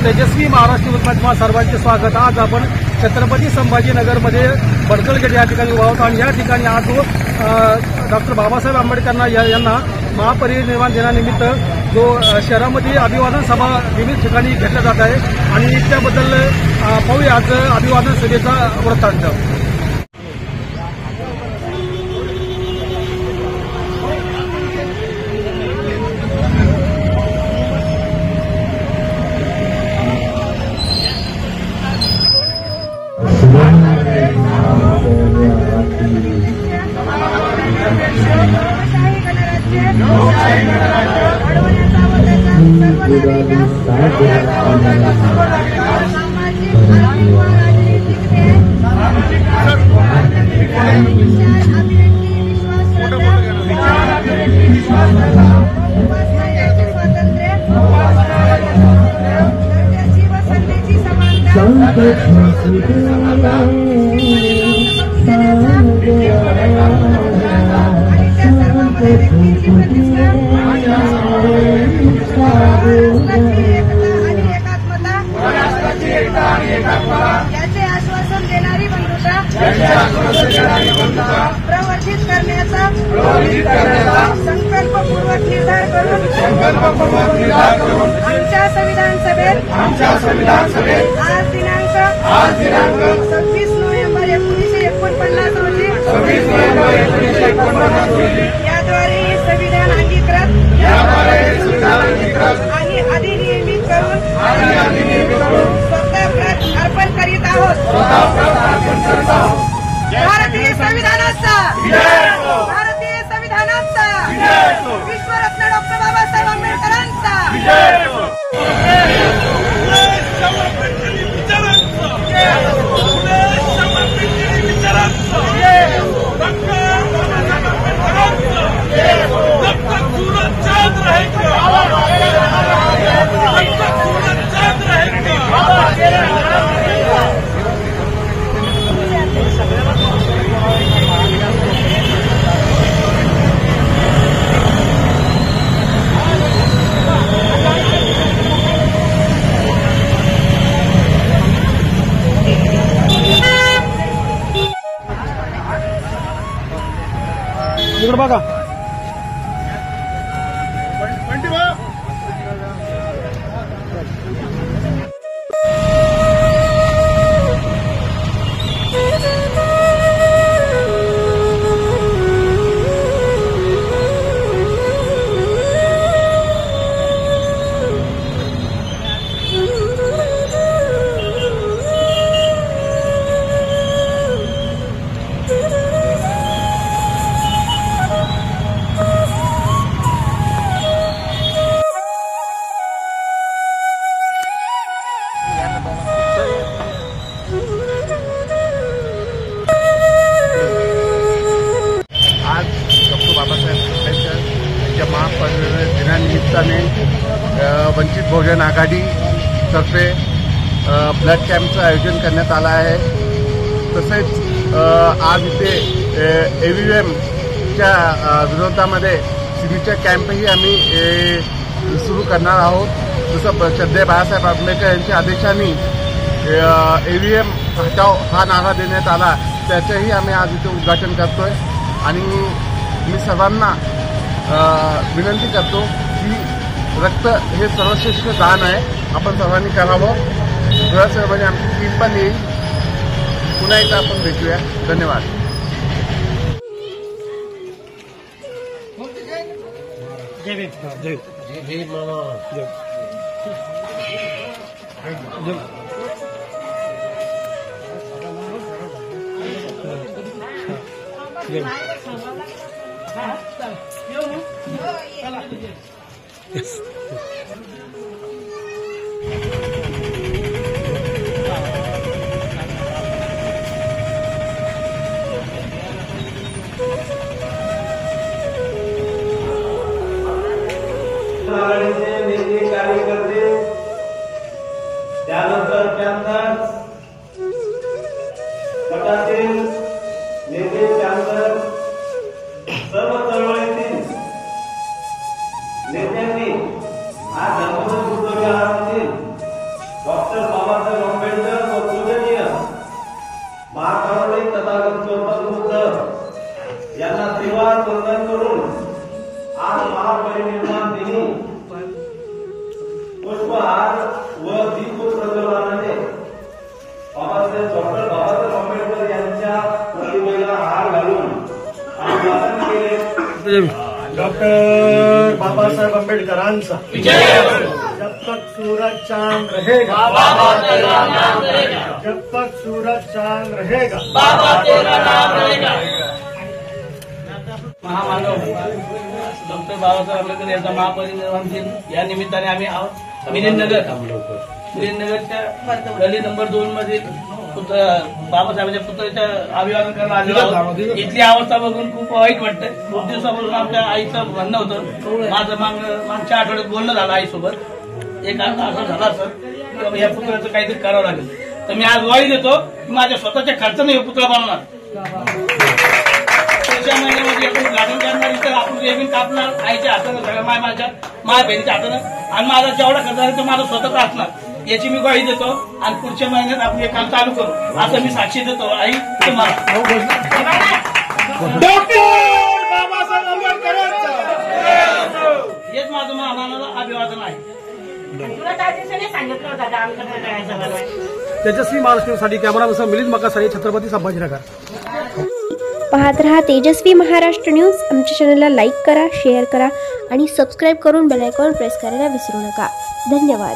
तेजस्वी महाराष्ट्र मध्ये सर्वांचे स्वागत। आज आपण छत्रपती संभाजीनगरमध्ये बडकल गेट या ठिकाणी उभा आहोत आणि या ठिकाणी आज डॉक्टर बाबासाहेब आंबेडकरांना यांना महापरिनिर्वाण दिनानिमित्त जो शहरामध्ये अभिवादन सभा विविध ठिकाणी घेतल्या जात आहे आणि त्याबद्दल पाहूया आज अभिवादन सभेचा वृत्तांत। याचे आश्वासन देणारी बंधुता प्रवर्धित करण्याचा संकल्पपूर्वक निर्धार करून आमच्या संविधान सभेत आज दिनांक 26 नोव्हेंबर 1949 रोजी याद्वारे हे संविधान अंगीकृत आणि अधिनियमित करून अर्पण करीत आहोत। भारतीय संविधानाचा विश्वरत्न डॉक्टर बाबासाहेब आंबेडकरांचा बघा वंचित बहुजन आघाडी तर्फे ब्लड कॅम्पचं आयोजन करण्यात आलं आहे। तसेच आज इथे EVMच्या विरोधामध्ये सिग्नेचर कॅम्पही आम्ही सुरू करणार आहोत। जसं श्रद्धेय बाळासाहेब आंबेडकर यांच्या आदेशाने EVM हटाव हा नारा देण्यात आला, त्याचंही आम्ही आज इथे उद्घाटन करतोय आणि मी सर्वांना विनंती करतो की रक्त हे सर्वश्रेष्ठ दान आहे, आपण सर्वांनी करावं। थोड्याच वेळामध्ये आमची टीम पण येईल, पुन्हा एकदा आपण भेटूया। धन्यवाद। Yes. नेते कार्यकर्ते त्यानंतर पॅन्थर गटातील नेते पॅन्थर सर्व चळवळीतील नेत्यांनी आज धर्मवीर डॉक्टर बाबासाहेब आंबेडकर व पूजनीय महाकारुणिक तथागत गौतम बुद्ध यांना त्रिवार वंदन करून आज महापरिनिर्वाण दिनी पुष्पहार व दीप प्रज्वलनाने डॉक्टर बाबासाहेब आंबेडकर यांच्या प्रतिमेला हार घालून अभिवादन केले. डॉक्टर बाबासाहेब आंबेडकरांचा जब तक सूरज चांद रहेगा बाबा तेरा नाम रहेगा. जब तक सूरज चांद रहेगा बाबा तेरा नाम रहेगा. महामानव डॉक्टर बाबासाहेब आंबेडकर यांचा महापरिनिर्वाण दिन या निमित्ताने आम्ही आहोत मिलिंदनगरच्या गली नंबर 2 मध्ये बाबासाहेबांच्या पुतळ्याच्या अभिवादन करायला आलेलो आहोत. इथली अवस्था बघून खूप वाईट वाटतंय. खूप दिवसापासून आमच्या आईचं म्हणणं होतं, माझं मागच्या आठवड्यात बोलणं झालं आईसोबत. एक असं झाला सर की या पुतळ्याचं काहीतरी करावं लागेल. तर मी आज ग्वाही देतो की माझ्या स्वतःच्या खर्चाने हे पुतळा बनवणार. पुढच्या महिन्यामध्ये आपण गार्डन करणार, इतर आपण रेबीन कापणार आईच्या हातानं, सगळ्या माझ्या बहिणीच्या हातानं, आणि माझा जेवढा खर्च आहे तो माझा स्वतःचा असणार याची मी ग्वाही देतो. आणि पुढच्या महिन्यात आपण हे काम चालू करू असं मी साक्षी देतो आई तुम्हाला. हेच माझं महामानाला अभिवादन आहे. तेजस्वी महाराष्ट्रासाठी कॅमेरामन मिलिंद मकासारे, छत्रपती संभाजीनगर. पाहत रहा तेजस्वी महाराष्ट्र न्यूज. आमच्या चॅनलला लाईक करा, शेअर करा आणि सबस्क्राईब करून बेल आयकॉन प्रेस करायला विसरू नका. धन्यवाद.